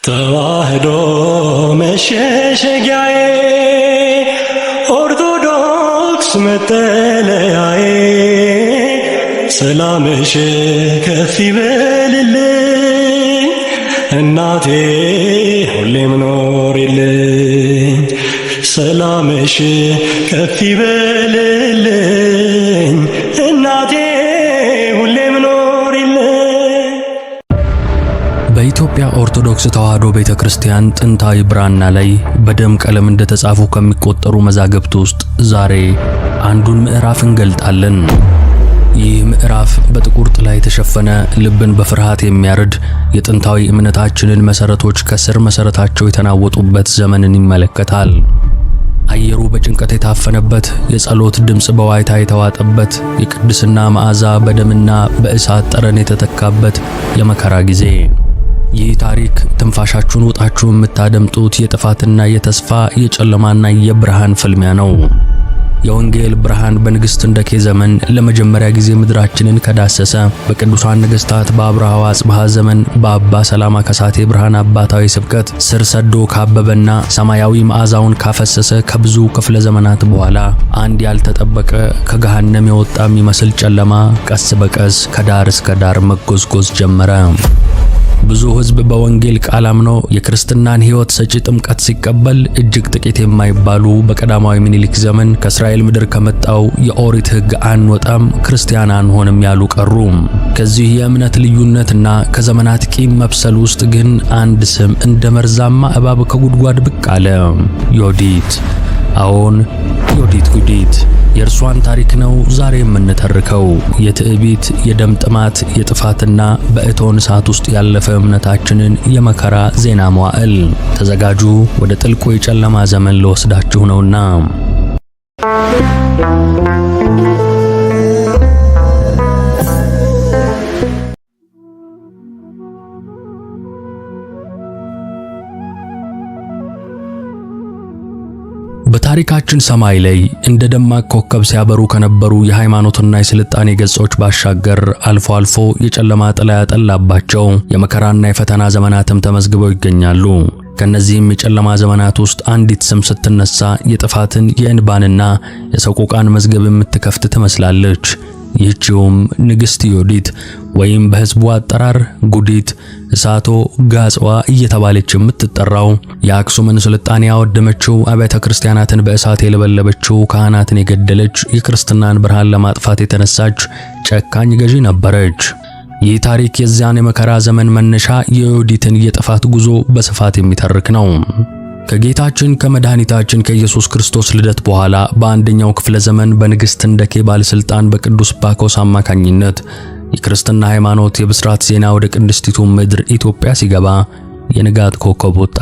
ተዋህዶ መሸሸጊያዬ ኦርቶዶክስ መጠለያዬ ሰላምሽ ከፍ ይበልልኝ እናቴ ሁሌም ኖሪልኝ ሰላምሽ ከፍ ይበልልኝ እናቴ ሁሌም ኖሪልኝ። በኢትዮጵያ ኦርቶዶክስ ተዋህዶ ቤተክርስቲያን ጥንታዊ ብራና ላይ በደም ቀለም እንደተጻፉ ከሚቆጠሩ መዛግብት ውስጥ ዛሬ አንዱን ምዕራፍ እንገልጣለን። ይህ ምዕራፍ በጥቁር ጥላ የተሸፈነ ልብን በፍርሃት የሚያርድ የጥንታዊ እምነታችንን መሰረቶች ከስር መሰረታቸው የተናወጡበት ዘመንን ይመለከታል። አየሩ በጭንቀት የታፈነበት፣ የጸሎት ድምጽ በዋይታ የተዋጠበት፣ የቅድስና መዓዛ በደምና በእሳት ጠረን የተተካበት የመከራ ጊዜ። ይህ ታሪክ ትንፋሻችሁን ውጣችሁ የምታደምጡት የጥፋትና የተስፋ የጨለማና የብርሃን ፍልሚያ ነው። የወንጌል ብርሃን በንግሥት እንደኬ ዘመን ለመጀመሪያ ጊዜ ምድራችንን ከዳሰሰ፣ በቅዱሳን ነገሥታት በአብርሃ ወአጽብሃ ዘመን በአባ ሰላማ ከሳቴ ብርሃን አባታዊ ስብከት ስር ሰዶ ካበበና ሰማያዊ መዓዛውን ካፈሰሰ ከብዙ ክፍለ ዘመናት በኋላ አንድ ያልተጠበቀ ከገሃነም የወጣ የሚመስል ጨለማ ቀስ በቀስ ከዳር እስከ ዳር መጎዝጎዝ ጀመረ። ብዙ ሕዝብ በወንጌል ቃል አምኖ የክርስትናን ሕይወት ሰጪ ጥምቀት ሲቀበል፣ እጅግ ጥቂት የማይባሉ በቀዳማዊ ምኒልክ ዘመን ከእስራኤል ምድር ከመጣው የኦሪት ሕግ አንወጣም፣ ክርስቲያን አንሆንም ያሉ ቀሩ። ከዚህ የእምነት ልዩነትና ከዘመናት ቂም መብሰል ውስጥ ግን አንድ ስም እንደ መርዛማ እባብ ከጉድጓድ ብቅ አለ። ዮዲት። አዎን፣ ዮዲት ጉዲት። የእርሷን ታሪክ ነው ዛሬ የምንተርከው። የትዕቢት፣ የደም ጥማት፣ የጥፋትና በእቶን እሳት ውስጥ ያለፈ እምነታችንን የመከራ ዜና መዋዕል። ተዘጋጁ፣ ወደ ጥልቁ የጨለማ ዘመን ልወስዳችሁ ነውና። በታሪካችን ሰማይ ላይ እንደ ደማቅ ኮከብ ሲያበሩ ከነበሩ የሃይማኖትና የስልጣኔ ገጾች ባሻገር አልፎ አልፎ የጨለማ ጥላ ያጠላባቸው የመከራና የፈተና ዘመናትም ተመዝግበው ይገኛሉ። ከነዚህም የጨለማ ዘመናት ውስጥ አንዲት ስም ስትነሳ የጥፋትን የእንባንና የሰቆቃን መዝገብ የምትከፍት ትመስላለች። ይህችውም ንግሥት ዮዲት ወይም በሕዝቡ አጠራር ጉዲት፣ እሳቶ ጋጽዋ እየተባለች የምትጠራው የአክሱምን ስልጣኔ ያወደመችው፣ አብያተ ክርስቲያናትን በእሳት የለበለበችው፣ ካህናትን የገደለች፣ የክርስትናን ብርሃን ለማጥፋት የተነሳች ጨካኝ ገዢ ነበረች። ይህ ታሪክ የዚያን የመከራ ዘመን መነሻ የዮዲትን የጥፋት ጉዞ በስፋት የሚተርክ ነው። ከጌታችን ከመድኃኒታችን ከኢየሱስ ክርስቶስ ልደት በኋላ በአንደኛው ክፍለ ዘመን በንግሥት እንደኬ ባለስልጣን በቅዱስ ባኮስ አማካኝነት የክርስትና ሃይማኖት የብስራት ዜና ወደ ቅድስቲቱ ምድር ኢትዮጵያ ሲገባ የንጋት ኮከብ ወጣ።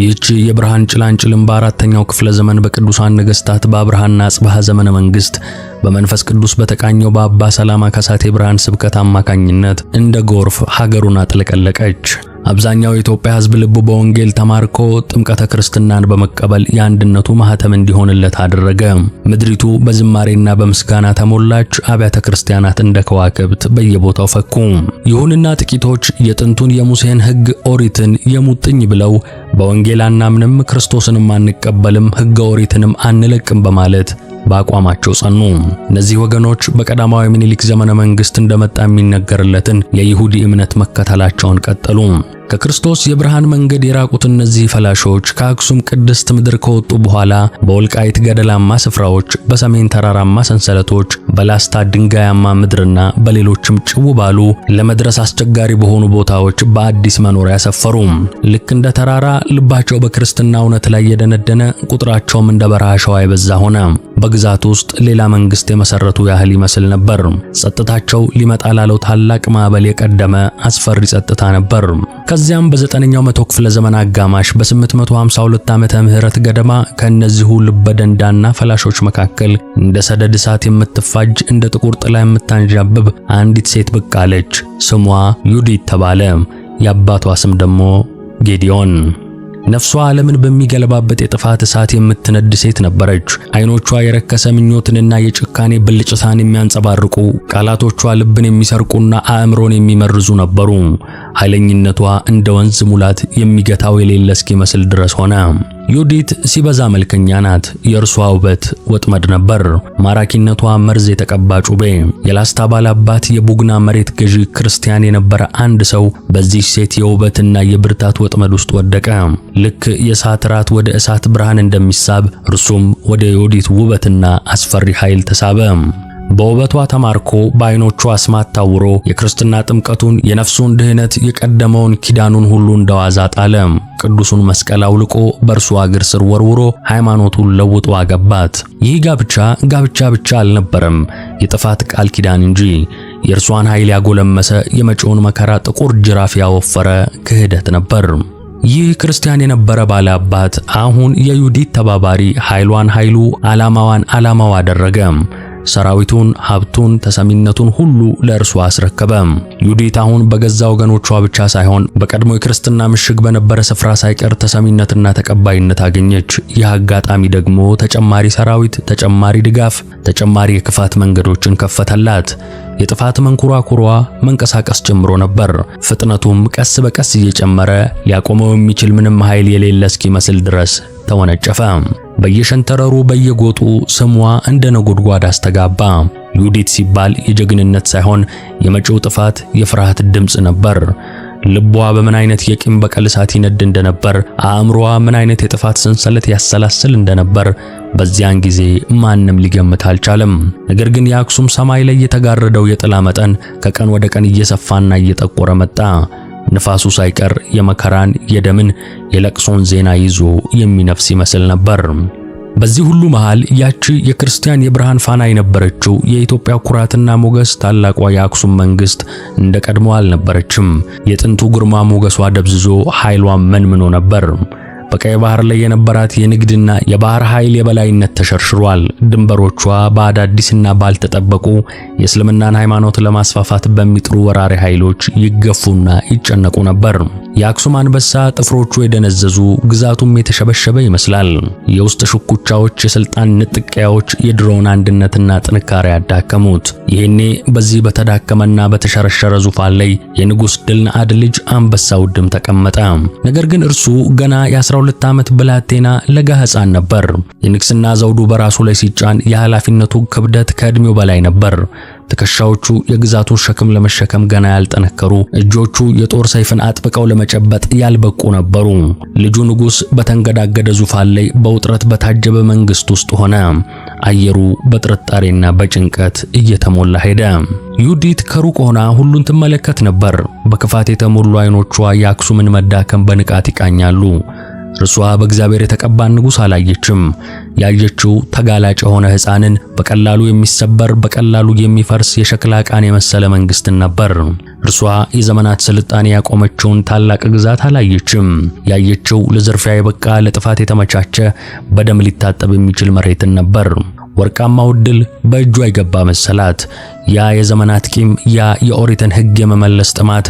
ይህች የብርሃን ጭላንጭልም በአራተኛው ክፍለ ዘመን በቅዱሳን ነገሥታት በአብርሃና አጽብሃ ዘመነ መንግሥት በመንፈስ ቅዱስ በተቃኘው በአባ ሰላማ ከሳቴ ብርሃን ስብከት አማካኝነት እንደ ጎርፍ ሀገሩን አጥለቀለቀች። አብዛኛው የኢትዮጵያ ሕዝብ ልቡ በወንጌል ተማርኮ ጥምቀተ ክርስትናን በመቀበል የአንድነቱ ማህተም እንዲሆንለት አደረገ። ምድሪቱ በዝማሬና በምስጋና ተሞላች። አብያተ ክርስቲያናት እንደ ከዋክብት በየቦታው ፈኩ። ይሁንና ጥቂቶች የጥንቱን የሙሴን ሕግ ኦሪትን የሙጥኝ ብለው በወንጌል አናምንም፣ ክርስቶስንም አንቀበልም፣ ሕገ ኦሪትንም አንለቅም በማለት በአቋማቸው ጸኑ። እነዚህ ወገኖች በቀዳማዊ ምኒልክ ዘመነ መንግሥት እንደመጣ የሚነገርለትን የይሁዲ እምነት መከተላቸውን ቀጠሉ። ከክርስቶስ የብርሃን መንገድ የራቁት እነዚህ ፈላሾች ከአክሱም ቅድስት ምድር ከወጡ በኋላ በወልቃይት ገደላማ ስፍራዎች፣ በሰሜን ተራራማ ሰንሰለቶች፣ በላስታ ድንጋያማ ምድርና በሌሎችም ጭው ባሉ ለመድረስ አስቸጋሪ በሆኑ ቦታዎች በአዲስ መኖሪያ ሰፈሩ። ልክ እንደ ተራራ ልባቸው በክርስትና እውነት ላይ የደነደነ፣ ቁጥራቸውም እንደ በረሃ ሸዋ የበዛ ሆነ። በግዛት ውስጥ ሌላ መንግስት የመሰረቱ ያህል ይመስል ነበር። ጸጥታቸው ሊመጣ ላለው ታላቅ ማዕበል የቀደመ አስፈሪ ጸጥታ ነበር። ከዚያም በ9ኛው መቶ ክፍለ ዘመን አጋማሽ በ852 ዓመተ ምህረት ገደማ ከእነዚሁ ልበደንዳና ፈላሾች መካከል እንደ ሰደድ እሳት የምትፋጅ፣ እንደ ጥቁር ጥላ የምታንዣብብ አንዲት ሴት ብቅ አለች። ስሟ ዩዲት ተባለ። የአባቷ ስም ደግሞ ጌዲዮን። ነፍሷ ዓለምን በሚገለባበት የጥፋት እሳት የምትነድ ሴት ነበረች። ዓይኖቿ የረከሰ ምኞትንና የጭካኔ ብልጭታን የሚያንጸባርቁ፣ ቃላቶቿ ልብን የሚሰርቁና አእምሮን የሚመርዙ ነበሩ። ኃይለኝነቷ እንደ ወንዝ ሙላት የሚገታው የሌለ እስኪመስል ድረስ ሆነ። ዩዲት ሲበዛ መልከኛ ናት። የእርሷ ውበት ወጥመድ ነበር፣ ማራኪነቷ መርዝ የተቀባ ጩቤ። የላስታ ባላባት የቡግና መሬት ገዢ ክርስቲያን የነበረ አንድ ሰው በዚህ ሴት የውበትና የብርታት ወጥመድ ውስጥ ወደቀ። ልክ የእሳት ራት ወደ እሳት ብርሃን እንደሚሳብ እርሱም ወደ ዩዲት ውበትና አስፈሪ ኃይል ተሳበ። በውበቷ ተማርኮ በዓይኖቿ አስማት ታውሮ የክርስትና ጥምቀቱን፣ የነፍሱን ድህነት፣ የቀደመውን ኪዳኑን ሁሉ እንደዋዛ ጣለ። ቅዱሱን መስቀል አውልቆ በእርሷ እግር ስር ወርውሮ ሃይማኖቱን ለውጦ አገባት። ይህ ጋብቻ ብቻ አልነበረም፣ የጥፋት ቃል ኪዳን እንጂ። የእርሷን ኃይል ያጎለመሰ፣ የመጪውን መከራ ጥቁር ጅራፍ ያወፈረ ክህደት ነበር። ይህ ክርስቲያን የነበረ ባለ አባት አሁን የዩዲት ተባባሪ፣ ኃይሏን ኃይሉ፣ ዓላማዋን ዓላማው አደረገ። ሰራዊቱን፣ ሀብቱን፣ ተሰሚነቱን ሁሉ ለእርሷ አስረከበ። ዩዲት አሁን በገዛ ወገኖቿ ብቻ ሳይሆን በቀድሞ የክርስትና ምሽግ በነበረ ስፍራ ሳይቀር ተሰሚነትና ተቀባይነት አገኘች። ይህ አጋጣሚ ደግሞ ተጨማሪ ሰራዊት፣ ተጨማሪ ድጋፍ፣ ተጨማሪ የክፋት መንገዶችን ከፈተላት። የጥፋት መንኮራኩሯ መንቀሳቀስ ጀምሮ ነበር። ፍጥነቱም ቀስ በቀስ እየጨመረ ሊያቆመው የሚችል ምንም ኃይል የሌለ እስኪመስል ድረስ ተወነጨፈ። በየሸንተረሩ በየጎጡ ስሟ እንደ ነጎድጓድ አስተጋባ። ዩዲት ሲባል የጀግንነት ሳይሆን የመጪው ጥፋት የፍርሃት ድምፅ ነበር። ልቧ በምን አይነት የቂም በቀል እሳት ይነድ እንደነበር፣ አእምሮዋ ምን አይነት የጥፋት ሰንሰለት ያሰላስል እንደነበር በዚያን ጊዜ ማንም ሊገምት አልቻለም። ነገር ግን የአክሱም ሰማይ ላይ የተጋረደው የጥላ መጠን ከቀን ወደ ቀን እየሰፋና እየጠቆረ መጣ። ንፋሱ ሳይቀር የመከራን፣ የደምን፣ የለቅሶን ዜና ይዞ የሚነፍስ ይመስል ነበር። በዚህ ሁሉ መሃል ያቺ የክርስቲያን የብርሃን ፋና የነበረችው የኢትዮጵያ ኩራትና ሞገስ ታላቋ የአክሱም መንግስት እንደ ቀድሞ አልነበረችም። የጥንቱ ግርማ ሞገሷ ደብዝዞ ኃይሏም መንምኖ ነበር። በቀይ ባህር ላይ የነበራት የንግድና የባህር ኃይል የበላይነት ተሸርሽሯል። ድንበሮቿ በአዳዲስና ባልተጠበቁ የእስልምናን ሃይማኖት ለማስፋፋት በሚጥሩ ወራሪ ኃይሎች ይገፉና ይጨነቁ ነበር። የአክሱም አንበሳ ጥፍሮቹ የደነዘዙ፣ ግዛቱም የተሸበሸበ ይመስላል። የውስጥ ሽኩቻዎች፣ የስልጣን ንጥቂያዎች የድሮውን አንድነትና ጥንካሬ ያዳከሙት። ይሄኔ በዚህ በተዳከመና በተሸረሸረ ዙፋን ላይ የንጉሥ ድልነአድ ልጅ አንበሳ ውድም ተቀመጠ። ነገር ግን እርሱ ገና የ12 ዓመት ብላቴና ለጋ ሕፃን ነበር። የንግስና ዘውዱ በራሱ ላይ ሲጫን የኃላፊነቱ ክብደት ከዕድሜው በላይ ነበር። ትከሻዎቹ የግዛቱን ሸክም ለመሸከም ገና ያልጠነከሩ፣ እጆቹ የጦር ሰይፍን አጥብቀው ለመጨበጥ ያልበቁ ነበሩ። ልጁ ንጉሥ በተንገዳገደ ዙፋን ላይ በውጥረት በታጀበ መንግስት ውስጥ ሆነ። አየሩ በጥርጣሬና በጭንቀት እየተሞላ ሄደ። ዩዲት ከሩቅ ሆና ሁሉን ትመለከት ነበር። በክፋት የተሞሉ ዓይኖቿ የአክሱምን መዳከም በንቃት ይቃኛሉ። እርሷ በእግዚአብሔር የተቀባን ንጉሥ አላየችም። ያየችው ተጋላጭ የሆነ ሕፃንን፣ በቀላሉ የሚሰበር በቀላሉ የሚፈርስ የሸክላ ዕቃን የመሰለ መንግስትን ነበር። እርሷ የዘመናት ስልጣኔ ያቆመችውን ታላቅ ግዛት አላየችም። ያየችው ለዝርፊያ የበቃ ለጥፋት የተመቻቸ በደም ሊታጠብ የሚችል መሬትን ነበር። ወርቃማው ዕድል በእጇ የገባ መሰላት። ያ የዘመናት ቂም፣ ያ የኦሪትን ሕግ የመመለስ ጥማት፣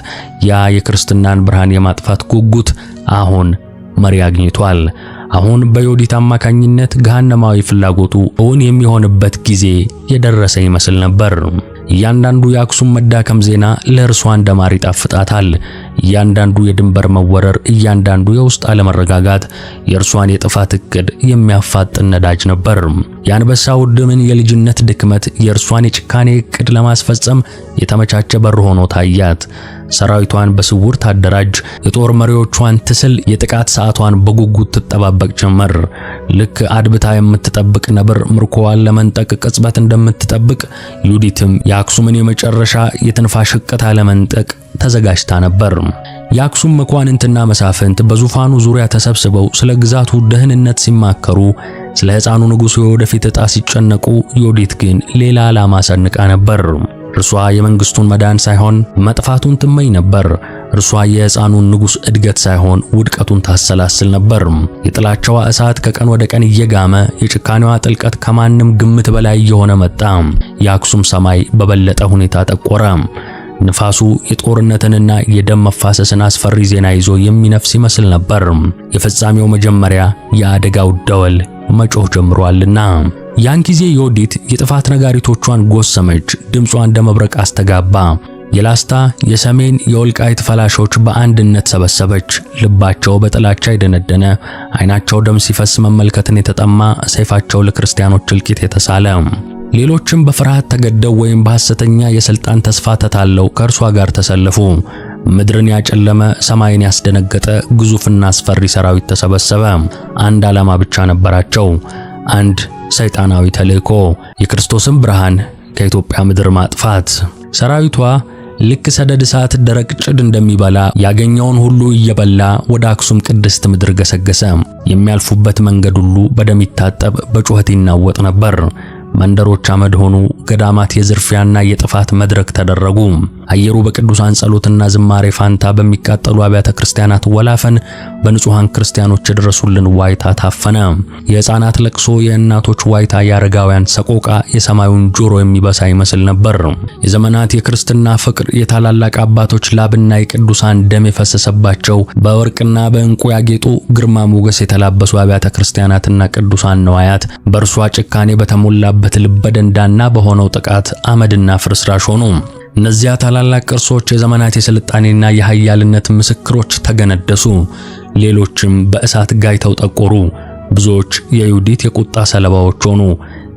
ያ የክርስትናን ብርሃን የማጥፋት ጉጉት አሁን መሪ አግኝቷል። አሁን በዩዲት አማካኝነት ገሃነማዊ ፍላጎቱ እውን የሚሆንበት ጊዜ የደረሰ ይመስል ነበር። እያንዳንዱ የአክሱም መዳከም ዜና ለእርሷ እንደ ማር ይጣፍጣታል። እያንዳንዱ የድንበር መወረር፣ እያንዳንዱ የውስጥ አለመረጋጋት የእርሷን የጥፋት ዕቅድ የሚያፋጥን ነዳጅ ነበር። የአንበሳ ውድምን የልጅነት ድክመት የእርሷን የጭካኔ ዕቅድ ለማስፈጸም የተመቻቸ በር ሆኖ ታያት። ሰራዊቷን በስውር ታደራጅ፣ የጦር መሪዎቿን ትስል፣ የጥቃት ሰዓቷን በጉጉት ትጠባበቅ ጀመር። ልክ አድብታ የምትጠብቅ ነብር ምርኮዋን ለመንጠቅ ቅጽበት እንደምትጠብቅ ዩዲትም የአክሱምን የመጨረሻ የትንፋሽ እቅታ ለመንጠቅ ተዘጋጅታ ነበር። የአክሱም መኳንንትና መሳፍንት በዙፋኑ ዙሪያ ተሰብስበው ስለ ግዛቱ ደህንነት ሲማከሩ፣ ስለ ሕፃኑ ንጉሥ የወደፊት ዕጣ ሲጨነቁ፣ ዩዲት ግን ሌላ ዓላማ ሰንቃ ነበር። እርሷ የመንግስቱን መዳን ሳይሆን መጥፋቱን ትመኝ ነበር። እርሷ የሕፃኑን ንጉሥ እድገት ሳይሆን ውድቀቱን ታሰላስል ነበር። የጥላቻዋ እሳት ከቀን ወደ ቀን እየጋመ፣ የጭካኔዋ ጥልቀት ከማንም ግምት በላይ እየሆነ መጣ። የአክሱም ሰማይ በበለጠ ሁኔታ ጠቆረ። ንፋሱ የጦርነትንና የደም መፋሰስን አስፈሪ ዜና ይዞ የሚነፍስ ይመስል ነበር። የፍጻሜው መጀመሪያ የአደጋው ደወል መጮህ ጀምሯልና። ያን ጊዜ ዮዲት የጥፋት ነጋሪቶቿን ጎሰመች፣ ድምጿ እንደ መብረቅ አስተጋባ። የላስታ፣ የሰሜን፣ የወልቃይት ፈላሾች በአንድነት ሰበሰበች። ልባቸው በጥላቻ የደነደነ፣ ዓይናቸው ደም ሲፈስ መመልከትን የተጠማ፣ ሰይፋቸው ለክርስቲያኖች እልቂት የተሳለ፣ ሌሎችም በፍርሃት ተገደው ወይም በሐሰተኛ የሥልጣን ተስፋ ተታለው ከእርሷ ጋር ተሰለፉ። ምድርን ያጨለመ፣ ሰማይን ያስደነገጠ ግዙፍና አስፈሪ ሰራዊት ተሰበሰበ። አንድ ዓላማ ብቻ ነበራቸው፣ አንድ ሰይጣናዊ ተልእኮ፣ የክርስቶስን ብርሃን ከኢትዮጵያ ምድር ማጥፋት። ሰራዊቷ ልክ ሰደድ እሳት ደረቅ ጭድ እንደሚበላ ያገኘውን ሁሉ እየበላ ወደ አክሱም ቅድስት ምድር ገሰገሰ። የሚያልፉበት መንገድ ሁሉ በደም ይታጠብ፣ በጩኸት ይናወጥ ነበር። መንደሮች አመድ ሆኑ። ገዳማት የዝርፊያና የጥፋት መድረክ ተደረጉ። አየሩ በቅዱሳን ጸሎትና ዝማሬ ፋንታ በሚቃጠሉ አብያተ ክርስቲያናት ወላፈን፣ በንጹሃን ክርስቲያኖች የደረሱልን ዋይታ ታፈነ። የሕፃናት ለቅሶ፣ የእናቶች ዋይታ፣ የአረጋውያን ሰቆቃ የሰማዩን ጆሮ የሚበሳ ይመስል ነበር። የዘመናት የክርስትና ፍቅር፣ የታላላቅ አባቶች ላብና የቅዱሳን ደም የፈሰሰባቸው፣ በወርቅና በዕንቁ ያጌጡ ግርማ ሞገስ የተላበሱ አብያተ ክርስቲያናትና ቅዱሳን ነዋያት በእርሷ ጭካኔ በተሞላበት ልበ ደንዳና በሆነው ጥቃት አመድና ፍርስራሽ ሆኑ። እነዚያ ታላላቅ ቅርሶች የዘመናት የስልጣኔና የኃያልነት ምስክሮች ተገነደሱ። ሌሎችም በእሳት ጋይተው ጠቆሩ። ብዙዎች የዮዲት የቁጣ ሰለባዎች ሆኑ።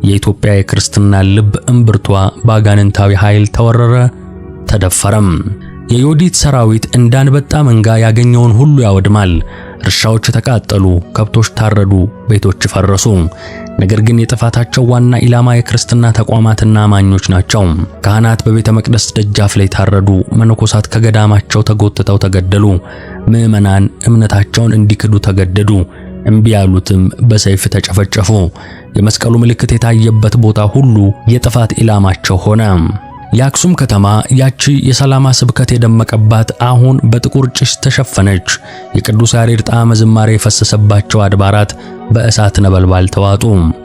የኢትዮጵያ የክርስትና ልብ እምብርቷ በአጋንንታዊ ኃይል ተወረረ፣ ተደፈረም። የዮዲት ሰራዊት እንዳንበጣ መንጋ ያገኘውን ሁሉ ያወድማል። እርሻዎች ተቃጠሉ፣ ከብቶች ታረዱ፣ ቤቶች ፈረሱ። ነገር ግን የጥፋታቸው ዋና ኢላማ የክርስትና ተቋማትና አማኞች ናቸው። ካህናት በቤተ መቅደስ ደጃፍ ላይ ታረዱ። መነኮሳት ከገዳማቸው ተጎትተው ተገደሉ። ምዕመናን እምነታቸውን እንዲክዱ ተገደዱ። እምቢ ያሉትም በሰይፍ ተጨፈጨፉ። የመስቀሉ ምልክት የታየበት ቦታ ሁሉ የጥፋት ኢላማቸው ሆነ። የአክሱም ከተማ ያቺ የሰላማ ስብከት የደመቀባት አሁን በጥቁር ጭስ ተሸፈነች። የቅዱስ ያሬድ ጣዕመ ዝማሬ የፈሰሰባቸው አድባራት በእሳት ነበልባል ተዋጡ።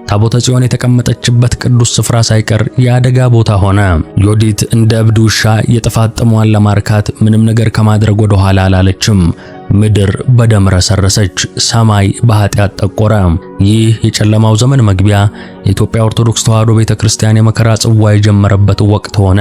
ታቦተ ጽዮን የተቀመጠችበት ቅዱስ ስፍራ ሳይቀር የአደጋ ቦታ ሆነ። ዮዲት እንደ እብድ ውሻ የጥፋት ጥሟን ለማርካት ምንም ነገር ከማድረግ ወደ ኋላ አላለችም። ምድር በደም ረሰረሰች፣ ሰማይ በኃጢአት ጠቆረ። ይህ የጨለማው ዘመን መግቢያ የኢትዮጵያ ኦርቶዶክስ ተዋሕዶ ቤተክርስቲያን የመከራ ጽዋ የጀመረበት ወቅት ሆነ።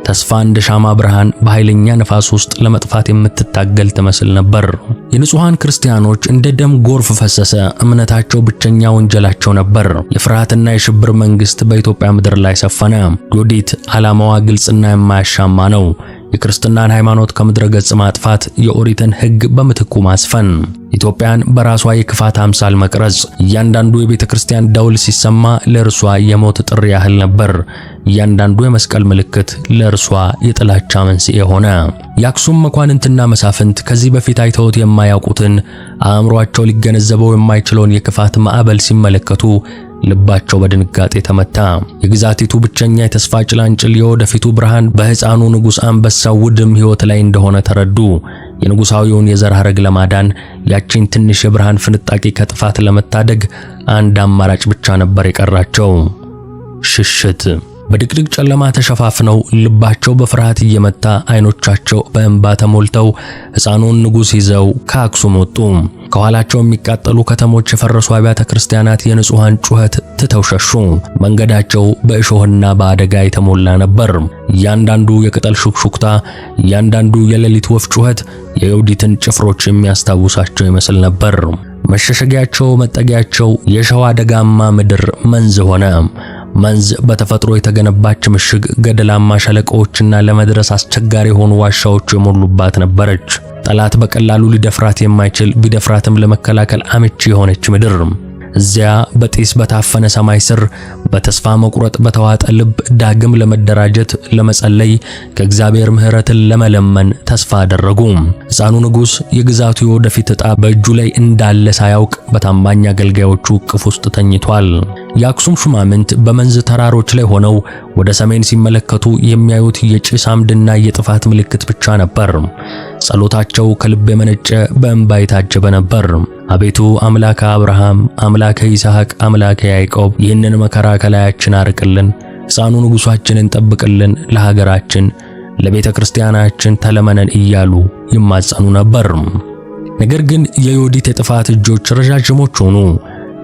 ተስፋ እንደ ሻማ ብርሃን በኃይለኛ ነፋስ ውስጥ ለመጥፋት የምትታገል ትመስል ነበር። የንጹሃን ክርስቲያኖች እንደ ደም ጎርፍ ፈሰሰ። እምነታቸው ብቸኛ ወንጀላቸው ነበር። የፍርሃትና የሽብር መንግስት በኢትዮጵያ ምድር ላይ ሰፈነ። ዮዲት ዓላማዋ ግልጽና የማያሻማ ነው። የክርስትናን ሃይማኖት ከምድረ ገጽ ማጥፋት፣ የኦሪትን ሕግ በምትኩ ማስፈን፣ ኢትዮጵያን በራሷ የክፋት አምሳል መቅረጽ። እያንዳንዱ የቤተ ክርስቲያን ደውል ሲሰማ ለእርሷ የሞት ጥሪ ያህል ነበር። እያንዳንዱ የመስቀል ምልክት ለእርሷ የጥላቻ መንስኤ ሆነ። የአክሱም መኳንንትና መሳፍንት ከዚህ በፊት አይተውት የማያውቁትን፣ አእምሯቸው ሊገነዘበው የማይችለውን የክፋት ማዕበል ሲመለከቱ ልባቸው በድንጋጤ ተመታ። የግዛቲቱ ብቸኛ የተስፋ ጭላንጭል የወደፊቱ ብርሃን በሕፃኑ ንጉሥ አንበሳው ውድም ሕይወት ላይ እንደሆነ ተረዱ። የንጉሣዊውን የዘር ሐረግ ለማዳን ያቺን ትንሽ የብርሃን ፍንጣቂ ከጥፋት ለመታደግ አንድ አማራጭ ብቻ ነበር የቀራቸው፤ ሽሽት። በድቅድቅ ጨለማ ተሸፋፍነው ልባቸው በፍርሃት እየመታ አይኖቻቸው በእንባ ተሞልተው ሕፃኑን ንጉሥ ይዘው ከአክሱም ወጡ። ከኋላቸው የሚቃጠሉ ከተሞች፣ የፈረሱ አብያተ ክርስቲያናት የንጹሃን ጩኸት ትተው ሸሹ። መንገዳቸው በእሾህና በአደጋ የተሞላ ነበር። እያንዳንዱ የቅጠል ሹክሹክታ፣ እያንዳንዱ የሌሊት ወፍ ጩኸት የዮዲትን ጭፍሮች የሚያስታውሳቸው ይመስል ነበር። መሸሸጊያቸው፣ መጠጊያቸው የሸዋ ደጋማ ምድር መንዝ ሆነ። መንዝ በተፈጥሮ የተገነባች ምሽግ፣ ገደላማ ሸለቆዎችና ለመድረስ አስቸጋሪ የሆኑ ዋሻዎች የሞሉባት ነበረች። ጠላት በቀላሉ ሊደፍራት የማይችል ቢደፍራትም ለመከላከል አመቺ የሆነች ምድር። እዚያ በጢስ በታፈነ ሰማይ ስር በተስፋ መቁረጥ በተዋጠ ልብ ዳግም ለመደራጀት፣ ለመጸለይ፣ ከእግዚአብሔር ምሕረትን ለመለመን ተስፋ አደረጉ። ሕፃኑ ንጉሥ የግዛቱ የወደፊት ዕጣ በእጁ ላይ እንዳለ ሳያውቅ በታማኝ አገልጋዮቹ እቅፍ ውስጥ ተኝቷል። የአክሱም ሹማምንት በመንዝ ተራሮች ላይ ሆነው ወደ ሰሜን ሲመለከቱ የሚያዩት የጭስ አምድና የጥፋት ምልክት ብቻ ነበር። ጸሎታቸው ከልብ የመነጨ በእንባ የታጀበ ነበር። አቤቱ አምላከ አብርሃም፣ አምላከ ይስሐቅ፣ አምላከ ያዕቆብ ይህንን መከራ ከላያችን አርቅልን፣ ሕፃኑ ንጉሣችንን ጠብቅልን፣ ለሀገራችን ለቤተ ክርስቲያናችን ተለመነን እያሉ ይማጸኑ ነበር። ነገር ግን የዮዲት የጥፋት እጆች ረዣዥሞች ሆኑ።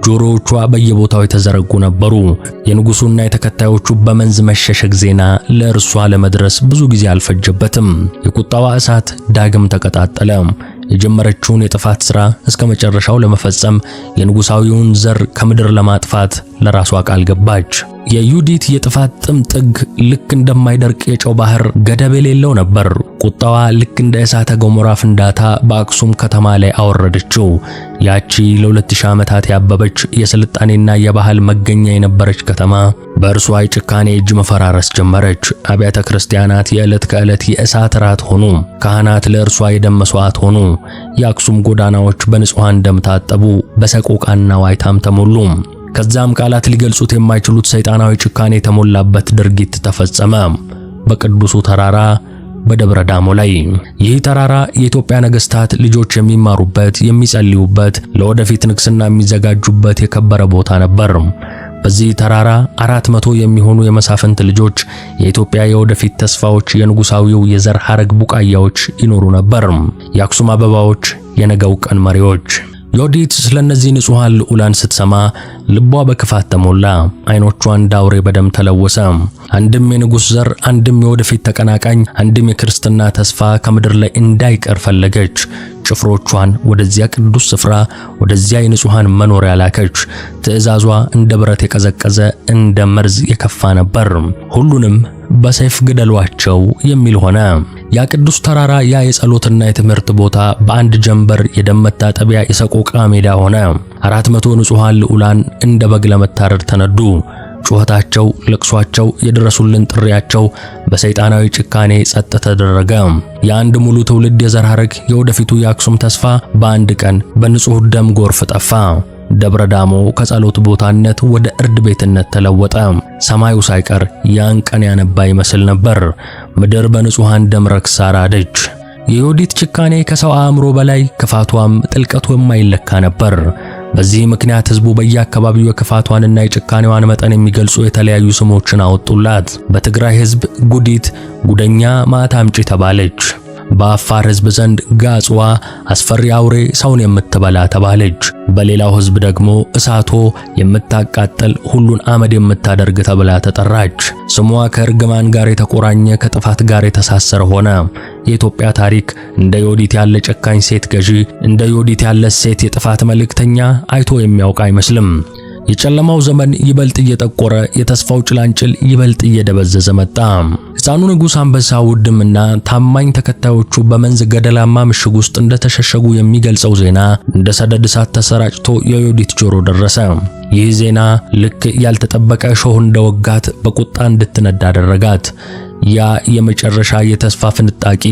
ጆሮዎቿ በየቦታው የተዘረጉ ነበሩ። የንጉሱና የተከታዮቹ በመንዝ መሸሸግ ዜና ለእርሷ ለመድረስ ብዙ ጊዜ አልፈጀበትም። የቁጣዋ እሳት ዳግም ተቀጣጠለ። የጀመረችውን የጥፋት ሥራ እስከ መጨረሻው ለመፈጸም የንጉሳዊውን ዘር ከምድር ለማጥፋት ለራሷ ቃል ገባች። የዩዲት የጥፋት ጥግ ልክ እንደማይደርቅ የጨው ባህር ገደብ የሌለው ነበር። ቁጣዋ ልክ እንደ እሳተ ገሞራ ፍንዳታ በአክሱም ከተማ ላይ አወረደችው። ያቺ ለ2000 ዓመታት ያበበች የስልጣኔና የባህል መገኛ የነበረች ከተማ በእርሷ የጭካኔ እጅ መፈራረስ ጀመረች። አብያተ ክርስቲያናት የዕለት ከዕለት የእሳት ራት ሆኑ። ካህናት ለእርሷ የደም መስዋዕት ሆኑ። የአክሱም ጎዳናዎች በንጹሃን ደም ታጠቡ፣ በሰቆቃና ዋይታም ተሞሉ። ከዛም ቃላት ሊገልጹት የማይችሉት ሰይጣናዊ ጭካኔ የተሞላበት ድርጊት ተፈጸመ። በቅዱሱ ተራራ በደብረ ዳሞ ላይ። ይህ ተራራ የኢትዮጵያ ነገሥታት ልጆች የሚማሩበት፣ የሚጸልዩበት፣ ለወደፊት ንግስና የሚዘጋጁበት የከበረ ቦታ ነበር። በዚህ ተራራ 400 የሚሆኑ የመሳፍንት ልጆች፣ የኢትዮጵያ የወደፊት ተስፋዎች፣ የንጉሳዊው የዘር ሐረግ ቡቃያዎች ይኖሩ ነበር። የአክሱም አበባዎች፣ የነገው ቀን መሪዎች። ዮዲት ስለነዚህ ንጹሃን ልዑላን ስትሰማ ልቧ በክፋት ተሞላ። አይኖቿ እንደ አውሬ በደም ተለወሰ። አንድም የንጉሥ ዘር፣ አንድም የወደፊት ተቀናቃኝ፣ አንድም የክርስትና ተስፋ ከምድር ላይ እንዳይቀር ፈለገች። ጭፍሮቿን ወደዚያ ቅዱስ ስፍራ፣ ወደዚያ የንጹሃን መኖሪያ ላከች። ትእዛዟ እንደ ብረት የቀዘቀዘ፣ እንደ መርዝ የከፋ ነበር። ሁሉንም በሰይፍ ግደሏቸው የሚል ሆነ። ያ ቅዱስ ተራራ፣ ያ የጸሎትና የትምህርት ቦታ በአንድ ጀንበር የደም መታጠቢያ የሰቆቃ ሜዳ ሆነ። 400 ንጹሃን ልዑላን እንደ በግ ለመታረድ ተነዱ። ጩኸታቸው፣ ለቅሷቸው፣ የድረሱልን ጥሪያቸው በሰይጣናዊ ጭካኔ ጸጥ ተደረገ። የአንድ ሙሉ ትውልድ የዘር ሐረግ፣ የወደፊቱ የአክሱም ተስፋ በአንድ ቀን በንጹህ ደም ጎርፍ ጠፋ። ደብረ ዳሞ ከጸሎት ቦታነት ወደ እርድ ቤትነት ተለወጠ። ሰማዩ ሳይቀር ያን ቀን ያነባ ይመስል ነበር። ምድር በንጹሃን ደም ረክሳ ራደች። የዮዲት ጭካኔ ከሰው አእምሮ በላይ፣ ክፋቷም ጥልቀቱ የማይለካ ነበር። በዚህ ምክንያት ሕዝቡ በየአካባቢው የክፋቷንና የጭካኔዋን መጠን የሚገልጹ የተለያዩ ስሞችን አወጡላት። በትግራይ ሕዝብ ጉዲት፣ ጉደኛ፣ ማታ አምጪ ተባለች። በአፋር ሕዝብ ዘንድ ጋጽዋ፣ አስፈሪ አውሬ፣ ሰውን የምትበላ ተባለች። በሌላው ሕዝብ ደግሞ እሳቶ፣ የምታቃጥል፣ ሁሉን አመድ የምታደርግ ተብላ ተጠራች። ስሟ ከእርግማን ጋር የተቆራኘ፣ ከጥፋት ጋር የተሳሰረ ሆነ። የኢትዮጵያ ታሪክ እንደ ዮዲት ያለ ጨካኝ ሴት ገዢ፣ እንደ ዮዲት ያለ ሴት የጥፋት መልእክተኛ አይቶ የሚያውቅ አይመስልም። የጨለማው ዘመን ይበልጥ እየጠቆረ፣ የተስፋው ጭላንጭል ይበልጥ እየደበዘዘ መጣ። ሕፃኑ ንጉሥ አንበሳ ውድምና ታማኝ ተከታዮቹ በመንዝ ገደላማ ምሽግ ውስጥ እንደተሸሸጉ የሚገልጸው ዜና እንደ ሰደድ እሳት ተሰራጭቶ የዮዲት ጆሮ ደረሰ። ይህ ዜና ልክ ያልተጠበቀ እሾህ እንደወጋት በቁጣ እንድትነዳ አደረጋት። ያ የመጨረሻ የተስፋ ፍንጣቂ፣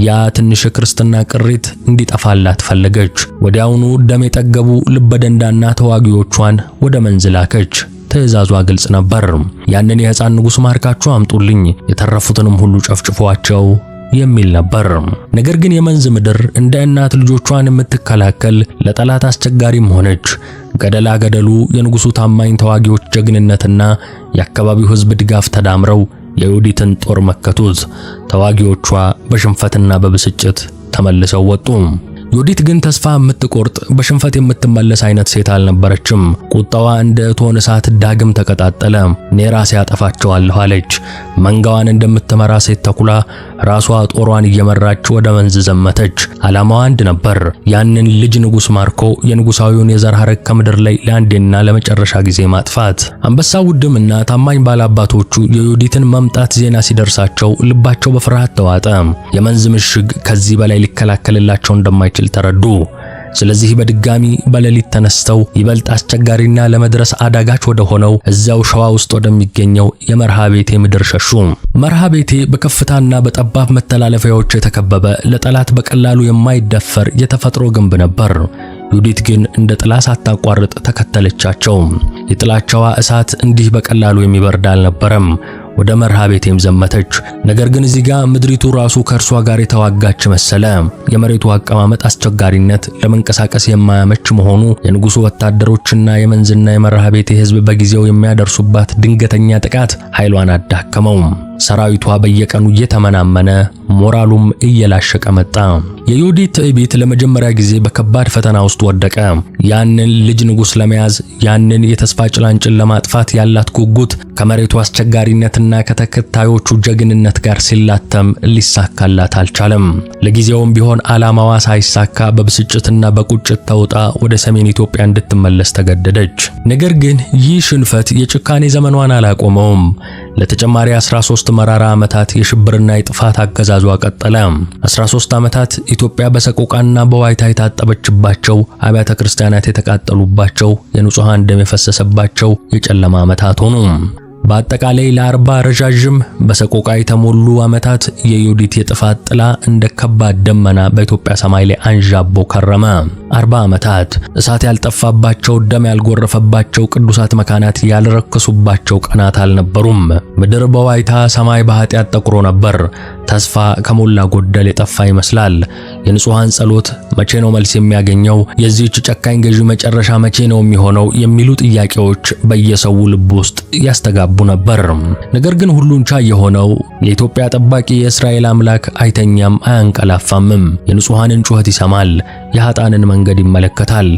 ያ ትንሽ ክርስትና ቅሪት እንዲጠፋላት ፈለገች። ወዲያውኑ ደም የጠገቡ ልበደንዳና ተዋጊዎቿን ወደ መንዝ ላከች። ትእዛዟ ግልጽ ነበር። ያንን የሕፃን ንጉሥ ማርካችሁ አምጡልኝ፣ የተረፉትንም ሁሉ ጨፍጭፏቸው የሚል ነበር። ነገር ግን የመንዝ ምድር እንደ እናት ልጆቿን የምትከላከል ለጠላት አስቸጋሪም ሆነች። ገደላ ገደሉ የንጉሡ ታማኝ ተዋጊዎች ጀግንነትና የአካባቢው ሕዝብ ድጋፍ ተዳምረው የዮዲትን ጦር መከቱት። ተዋጊዎቿ በሽንፈትና በብስጭት ተመልሰው ወጡ። ዮዲት ግን ተስፋ የምትቆርጥ በሽንፈት የምትመለስ አይነት ሴት አልነበረችም። ቁጣዋ እንደ እቶን እሳት ዳግም ተቀጣጠለ። እኔ ራሴ አጠፋቸዋለሁ አለች። መንጋዋን እንደምትመራ ሴት ተኩላ ራሷ ጦሯን እየመራች ወደ መንዝ ዘመተች። ዓላማዋ አንድ ነበር፣ ያንን ልጅ ንጉሥ ማርኮ የንጉሳዊውን የዘር ሐረግ ከምድር ላይ ለአንዴና ለመጨረሻ ጊዜ ማጥፋት። አንበሳ ውድምና ታማኝ ባላባቶቹ የዮዲትን መምጣት ዜና ሲደርሳቸው ልባቸው በፍርሃት ተዋጠ። የመንዝ ምሽግ ከዚህ በላይ ሊከላከልላቸው እንደማይችል ተረዱ። ስለዚህ በድጋሚ በሌሊት ተነስተው ይበልጥ አስቸጋሪና ለመድረስ አዳጋች ወደ ሆነው እዚያው ሸዋ ውስጥ ወደሚገኘው የመርሃ ቤቴ ምድር ሸሹ። መርሃ ቤቴ በከፍታና በጠባብ መተላለፊያዎች የተከበበ ለጠላት በቀላሉ የማይደፈር የተፈጥሮ ግንብ ነበር። ዮዲት ግን እንደ ጥላ ሳታቋርጥ ተከተለቻቸው። የጥላቻዋ እሳት እንዲህ በቀላሉ የሚበርድ አልነበረም። ወደ መርሃ ቤቴም ዘመተች። ነገር ግን እዚህ ጋር ምድሪቱ ራሱ ከእርሷ ጋር የተዋጋች መሰለ። የመሬቱ አቀማመጥ አስቸጋሪነት፣ ለመንቀሳቀስ የማያመች መሆኑ የንጉሡ ወታደሮችና የመንዝና የመርሃ ቤቴ ሕዝብ በጊዜው የሚያደርሱባት ድንገተኛ ጥቃት ኃይሏን አዳከመው። ሰራዊቷ በየቀኑ እየተመናመነ ሞራሉም እየላሸቀ መጣ። የዮዲት ትዕቢት ለመጀመሪያ ጊዜ በከባድ ፈተና ውስጥ ወደቀ። ያንን ልጅ ንጉሥ ለመያዝ ያንን የተስፋ ጭላንጭል ለማጥፋት ያላት ጉጉት ከመሬቱ አስቸጋሪነትና ከተከታዮቹ ጀግንነት ጋር ሲላተም ሊሳካላት አልቻለም። ለጊዜውም ቢሆን ዓላማዋ ሳይሳካ በብስጭትና በቁጭት ተውጣ ወደ ሰሜን ኢትዮጵያ እንድትመለስ ተገደደች። ነገር ግን ይህ ሽንፈት የጭካኔ ዘመኗን አላቆመውም። ለተጨማሪ 13 መራራ ዓመታት የሽብርና የጥፋት አገዛዟ ቀጠለ። 13 ዓመታት ኢትዮጵያ በሰቆቃና በዋይታ የታጠበችባቸው፣ አብያተ ክርስቲያናት የተቃጠሉባቸው፣ የንጹሃን ደም የፈሰሰባቸው የጨለማ ዓመታት ሆኑ። በአጠቃላይ ለ40 ረዣዥም በሰቆቃ የተሞሉ ዓመታት የዮዲት የጥፋት ጥላ እንደ ከባድ ደመና በኢትዮጵያ ሰማይ ላይ አንዣቦ ከረመ። 40 ዓመታት እሳት ያልጠፋባቸው፣ ደም ያልጎረፈባቸው፣ ቅዱሳት መካናት ያልረከሱባቸው ቀናት አልነበሩም። ምድር በዋይታ ሰማይ በኃጢአት ጠቁሮ ነበር። ተስፋ ከሞላ ጎደል የጠፋ ይመስላል። የንጹሃን ጸሎት መቼ ነው መልስ የሚያገኘው? የዚህች ጨካኝ ገዢ መጨረሻ መቼ ነው የሚሆነው? የሚሉ ጥያቄዎች በየሰው ልብ ውስጥ ያስተጋቡ ነበር። ነገር ግን ሁሉን ቻይ የሆነው የኢትዮጵያ ጠባቂ የእስራኤል አምላክ አይተኛም አያንቀላፋምም። የንጹሃንን ጩኸት ይሰማል፣ የኃጥአንን መንገድ ይመለከታል።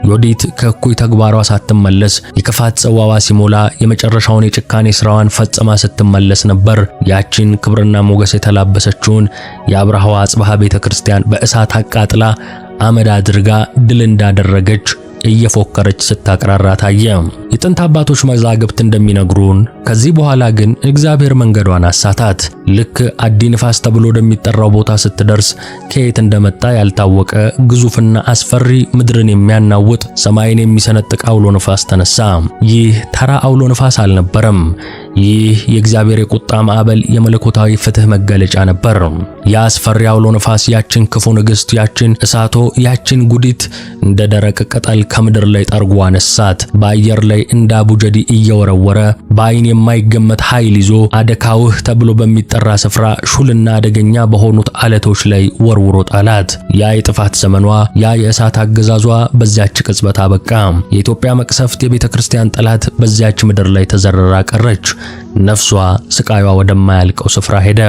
ዮዲት ከእኩይ ተግባሯ ሳትመለስ የክፋት ጽዋዋ ሲሞላ የመጨረሻውን የጭካኔ ስራዋን ፈጽማ ስትመለስ ነበር ያቺን ክብርና ሞገስ የተላበሰችውን የአብርሃዋ አጽብሃ ቤተክርስቲያን በእሳት አቃጥላ አመድ አድርጋ ድል እንዳደረገች እየፎከረች ስታቀራራ ታየ። የጥንት አባቶች መዛግብት እንደሚነግሩን ከዚህ በኋላ ግን እግዚአብሔር መንገዷን አሳታት። ልክ አዲ ንፋስ ተብሎ ወደሚጠራው ቦታ ስትደርስ ከየት እንደመጣ ያልታወቀ ግዙፍና አስፈሪ ምድርን የሚያናውጥ ሰማይን የሚሰነጥቅ አውሎ ንፋስ ተነሳ። ይህ ተራ አውሎ ንፋስ አልነበረም። ይህ የእግዚአብሔር የቁጣ ማዕበል የመለኮታዊ ፍትህ መገለጫ ነበር። ያ አስፈሪ አውሎ ንፋስ ያችን ክፉ ንግሥት፣ ያችን እሳቶ፣ ያችን ጉዲት እንደ ደረቅ ቅጠል ከምድር ላይ ጠርጎ አነሳት። በአየር ላይ እንደ አቡጀዲ እየወረወረ በአይን የማይገመት ኃይል ይዞ አደካውህ ተብሎ በሚጠራ ስፍራ ሹልና አደገኛ በሆኑት አለቶች ላይ ወርውሮ ጣላት። ያ የጥፋት ዘመኗ፣ ያ የእሳት አገዛዟ በዚያች ቅጽበት አበቃ። የኢትዮጵያ መቅሰፍት፣ የቤተ ክርስቲያን ጠላት በዚያች ምድር ላይ ተዘረራ ቀረች። ነፍሷ ስቃዩዋ ወደማያልቀው ስፍራ ሄደ።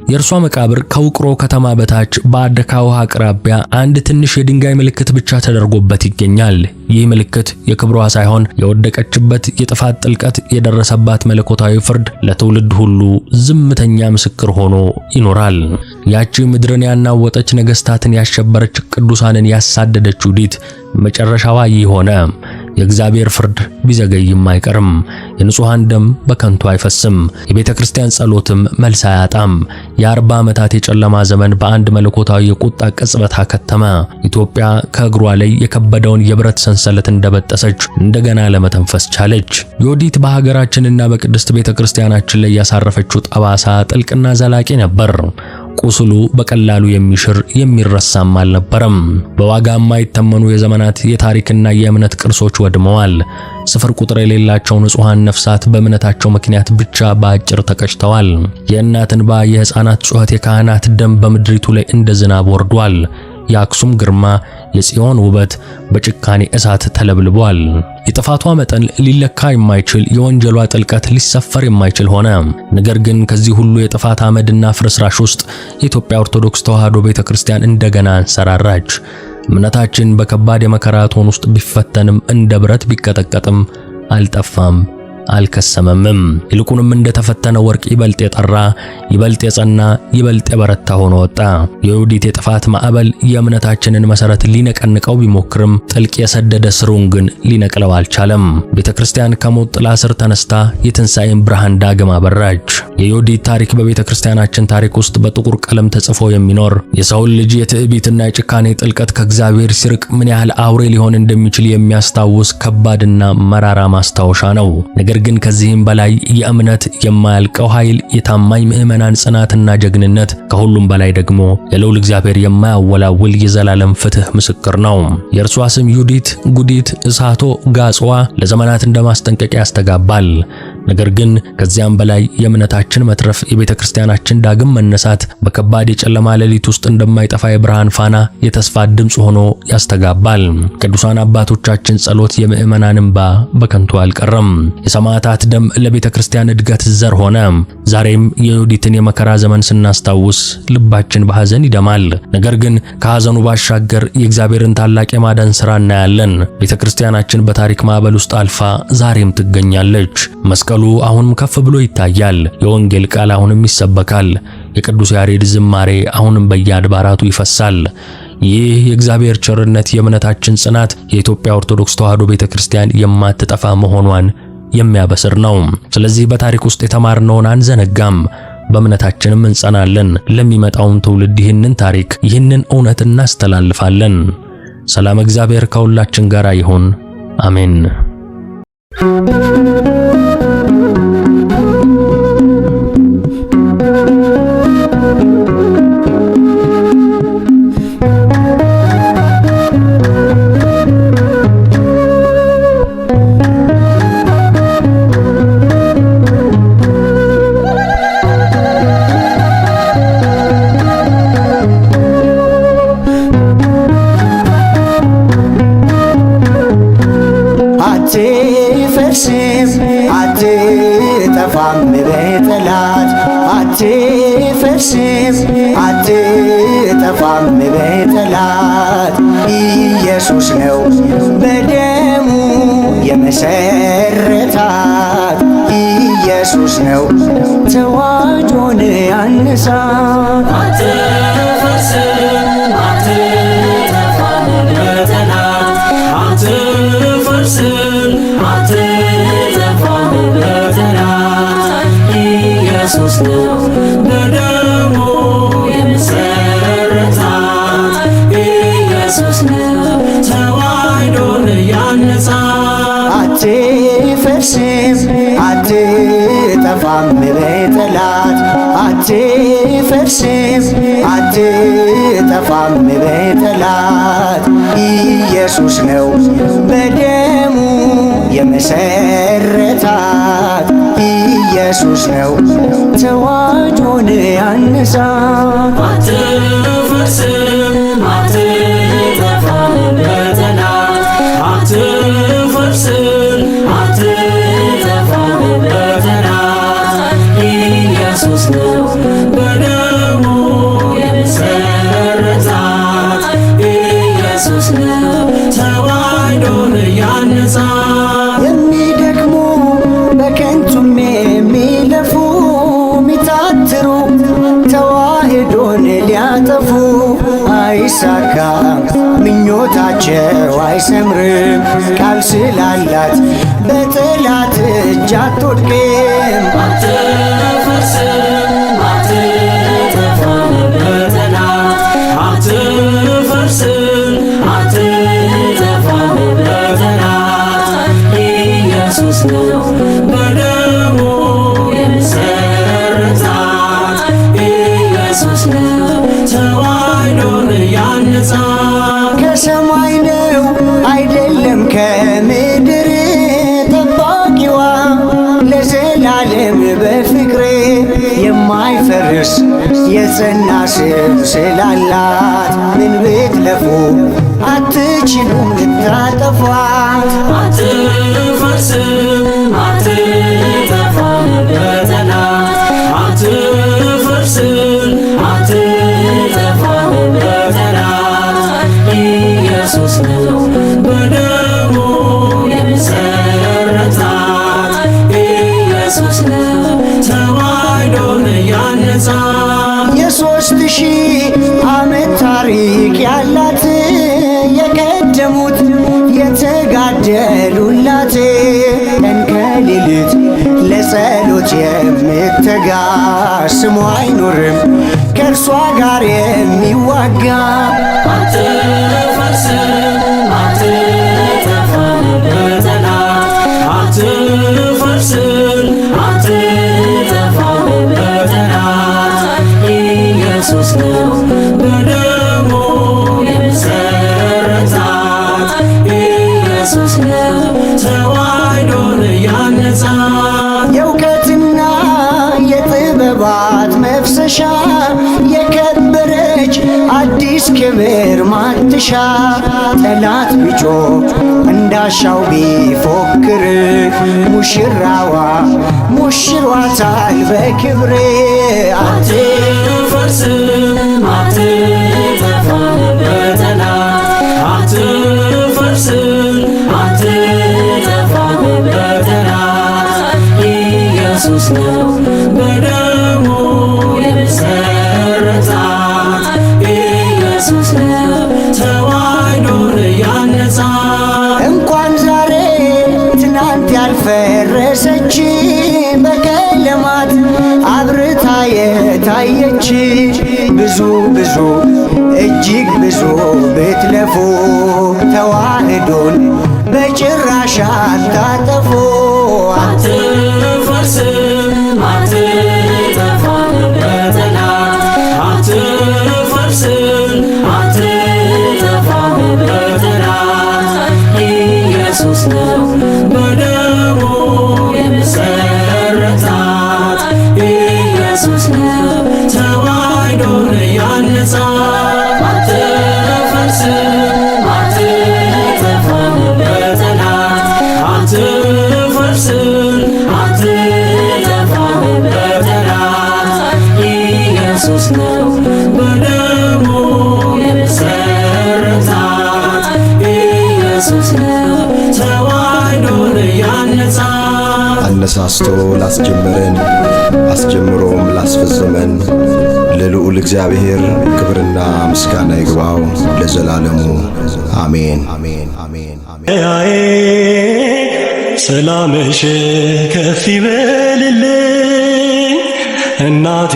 የእርሷ መቃብር ከውቅሮ ከተማ በታች በአደካ ውሃ አቅራቢያ አንድ ትንሽ የድንጋይ ምልክት ብቻ ተደርጎበት ይገኛል። ይህ ምልክት የክብሯ ሳይሆን የወደቀችበት የጥፋት ጥልቀት፣ የደረሰባት መለኮታዊ ፍርድ ለትውልድ ሁሉ ዝምተኛ ምስክር ሆኖ ይኖራል። ያቺ ምድርን ያናወጠች፣ ነገሥታትን ያሸበረች፣ ቅዱሳንን ያሳደደች ዮዲት መጨረሻዋ ይህ ሆነ። የእግዚአብሔር ፍርድ ቢዘገይም አይቀርም። የንጹሃን ደም በከንቱ አይፈስም። የቤተ ክርስቲያን ጸሎትም መልስ አያጣም። የ40 ዓመታት የጨለማ ዘመን በአንድ መለኮታዊ የቁጣ ቅጽበት አከተመ። ኢትዮጵያ ከእግሯ ላይ የከበደውን የብረት ሰንሰለት እንደበጠሰች እንደገና ለመተንፈስ ቻለች። ዮዲት በሀገራችንና በቅድስት ቤተ ክርስቲያናችን ላይ ያሳረፈችው ጠባሳ ጥልቅና ዘላቂ ነበር። ቁስሉ በቀላሉ የሚሽር የሚረሳም አልነበረም። በዋጋ የማይተመኑ የዘመናት የታሪክና የእምነት ቅርሶች ወድመዋል። ስፍር ቁጥር የሌላቸው ንጹሃን ነፍሳት በእምነታቸው ምክንያት ብቻ በአጭር ተቀጭተዋል። የእናት እንባ፣ የሕፃናት ጩኸት፣ የካህናት ደም በምድሪቱ ላይ እንደ ዝናብ ወርዷል። የአክሱም ግርማ፣ የጽዮን ውበት በጭካኔ እሳት ተለብልቧል። የጥፋቷ መጠን ሊለካ የማይችል፣ የወንጀሏ ጥልቀት ሊሰፈር የማይችል ሆነ። ነገር ግን ከዚህ ሁሉ የጥፋት አመድና ፍርስራሽ ውስጥ የኢትዮጵያ ኦርቶዶክስ ተዋሕዶ ቤተክርስቲያን እንደገና አንሰራራች። እምነታችን በከባድ የመከራ እቶን ውስጥ ቢፈተንም እንደ ብረት ቢቀጠቀጥም አልጠፋም፣ አልከሰመምም። ይልቁንም እንደተፈተነ ወርቅ ይበልጥ የጠራ፣ ይበልጥ የጸና፣ ይበልጥ የበረታ ሆኖ ወጣ። የዮዲት የጥፋት ማዕበል የእምነታችንን መሰረት ሊነቀንቀው ቢሞክርም ጥልቅ የሰደደ ስሩን ግን ሊነቅለው አልቻለም። ቤተክርስቲያን ከሞት ጥላ ስር ተነስታ የትንሣኤን ብርሃን ዳግም አበራች። የዮዲት ታሪክ በቤተክርስቲያናችን ታሪክ ውስጥ በጥቁር ቀለም ተጽፎ የሚኖር የሰውን ልጅ የትዕቢትና የጭካኔ ጥልቀት ከእግዚአብሔር ሲርቅ ምን ያህል አውሬ ሊሆን እንደሚችል የሚያስታውስ ከባድና መራራ ማስታወሻ ነው። ነገር ግን ከዚህም በላይ የእምነት የማያልቀው ኃይል፣ የታማኝ ምዕመናን ጽናትና ጀግንነት፣ ከሁሉም በላይ ደግሞ የልዑል እግዚአብሔር የማያወላውል የዘላለም ፍትህ ምስክር ነው። የእርሷ ስም ዮዲት፣ ጉዲት፣ እሳቶ፣ ጋጽዋ ለዘመናት እንደ ማስጠንቀቂያ ያስተጋባል። ነገር ግን ከዚያም በላይ የእምነታችን መትረፍ፣ የቤተ ክርስቲያናችን ዳግም መነሳት በከባድ የጨለማ ሌሊት ውስጥ እንደማይጠፋ የብርሃን ፋና የተስፋ ድምጽ ሆኖ ያስተጋባል። ቅዱሳን አባቶቻችን ጸሎት፣ የምዕመናን እንባ በከንቱ አልቀረም። የሰማዕታት ደም ለቤተ ክርስቲያን እድገት ዘር ሆነ። ዛሬም የዮዲትን የመከራ ዘመን ስናስታውስ ልባችን በሐዘን ይደማል። ነገር ግን ከሐዘኑ ባሻገር የእግዚአብሔርን ታላቅ የማዳን ሥራ እናያለን። ቤተ ክርስቲያናችን በታሪክ ማዕበል ውስጥ አልፋ ዛሬም ትገኛለች። መስቀሉ አሁንም ከፍ ብሎ ይታያል። የወንጌል ቃል አሁንም ይሰበካል። የቅዱስ ያሬድ ዝማሬ አሁንም በየአድባራቱ ይፈሳል። ይህ የእግዚአብሔር ቸርነት፣ የእምነታችን ጽናት፣ የኢትዮጵያ ኦርቶዶክስ ተዋሕዶ ቤተክርስቲያን የማትጠፋ መሆኗን የሚያበስር ነው። ስለዚህ በታሪክ ውስጥ የተማርነውን አንዘነጋም፣ በእምነታችንም እንጸናለን። ለሚመጣውም ትውልድ ይህንን ታሪክ፣ ይህንን እውነት እናስተላልፋለን። ሰላም እግዚአብሔር ከሁላችን ጋር ይሁን። አሜን። አትጠፋም በጠላት አትፈርስም አትጠፋም በጠላት ኢየሱስ ነው በደሙ የመሰረታት ኢየሱስ ነው ተዋሕዶን ያነሳት አትፈርስም አትጠፋም በጠላት አትፈርስም አትጠፋም በጠላት ኢየሱስ ነው በደሙ የመሰረታት ኢየሱስ ነው ተዋሕዶን ያነጻት አትፈርስም አትጠፋም በጠላት አትፈርስም አትጠፋም በጠላት ኢየሱስ ነው በደሙ የመሰረታት ኢየሱስ ነው ተዋሕዶን ያነሳት አትፈርስም አትጠፋም በጠላት አትፈርስም አትጠፋም በጠላት ኢየሱስ ነው በደሙ የመሰረታት ኢየሱስ ነው ተዋሕዶን ያነጻት የሚደክሙ በከንቱም የሚለፉ ሚታትሩ ተዋሕዶን ሊያጠፉ አይሳካም ምኞታቸው አይሰምርም ቃል ስላላት በጠላት እጅ አትወድቅም አትፈርስም አትጠፋም በጠላት አትፈርስም አትጠፋም በጠላት ኢየሱስ ነው በደሙ የመሰረታት ኢየሱስ ነው ተዋሕዶን ያነጻት ከሰማይ ነው አይደለም ከምድር ጠባቂዋ ለዘላለም በፍቅሬ የማይፈርስ የጸና ስም ስላላት ምን ብትለፉ አትችሉም ልታጠፏት አትፈርስም አትጠፋም በጠላት አትፈርስም አትጠፋም በጠላት ኢየሱስ ነው በደሙ የመሰረታት ኢየሱስ ነው ተዋሕዶን ያነጻት የሦስት ሺህ ዓመት ታሪክ ያላት የቀደሙት የተጋደሉላት ቀን ከሌሊት ለጸሎት የምትተጋ ስሟ አይኖርም ከእርሷ ጋር የሚዋጋ አትፈርስም አትጠፋም በጠላት አትፈርስም አትጠፋም በጠላት ኢየሱስ ነው በደሙ የመሰረታት ኢየሱስ ነው ተዋሕዶን ያነጻት ቢሻ ጠላት ቢጮህ እንዳሻው ቢፎክር ሙሽራዋ ሞሽሯታል በክብር አትፈርስም አትጠፋም በጠላት አትፈርስም አትጠፋም በጠላት ኢየሱስ ነው በደሙ የመሰረታት ኢየሱስ ነው ተዋሕዶን ያነጻት እንኳን ዛሬ ትናንት ያልፈረሰች በቀለማት አብርታ የታየች ብዙ ብዙ እጅግ ብዙ ብትለፉ ተዋሕዶን በጭራሽ አታጠፉ። አትፈርስም አትጠፋም በጠላት አትፈርስም አትጠፋም በጠላት ኢየሱስ ነው በደሙ የመሰረታት ኢየሱስ ነው ተዋሕዶን ያነጻት አትፈርስም አትጠፋም በጠላት አትፈርስም አትጠፋም በጠላት ኢየሱስ ነው በደሙ የመሰረታት ኢየሱስ ነው ተዋሕዶን ያነጻት አነሳስቶ ላስጀመረን አስጀምሮም ላስፈጸመን ለልዑል እግዚአብሔር ክብርና ምስጋና ይግባው ለዘላለሙ አሜን። ያዬ ሰላምሽ ከፍ ይበልልኝ እናቴ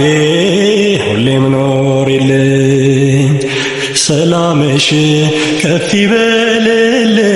ሁሌም ኖሪልኝ ሰላምሽ ከፍ ይበልልኝ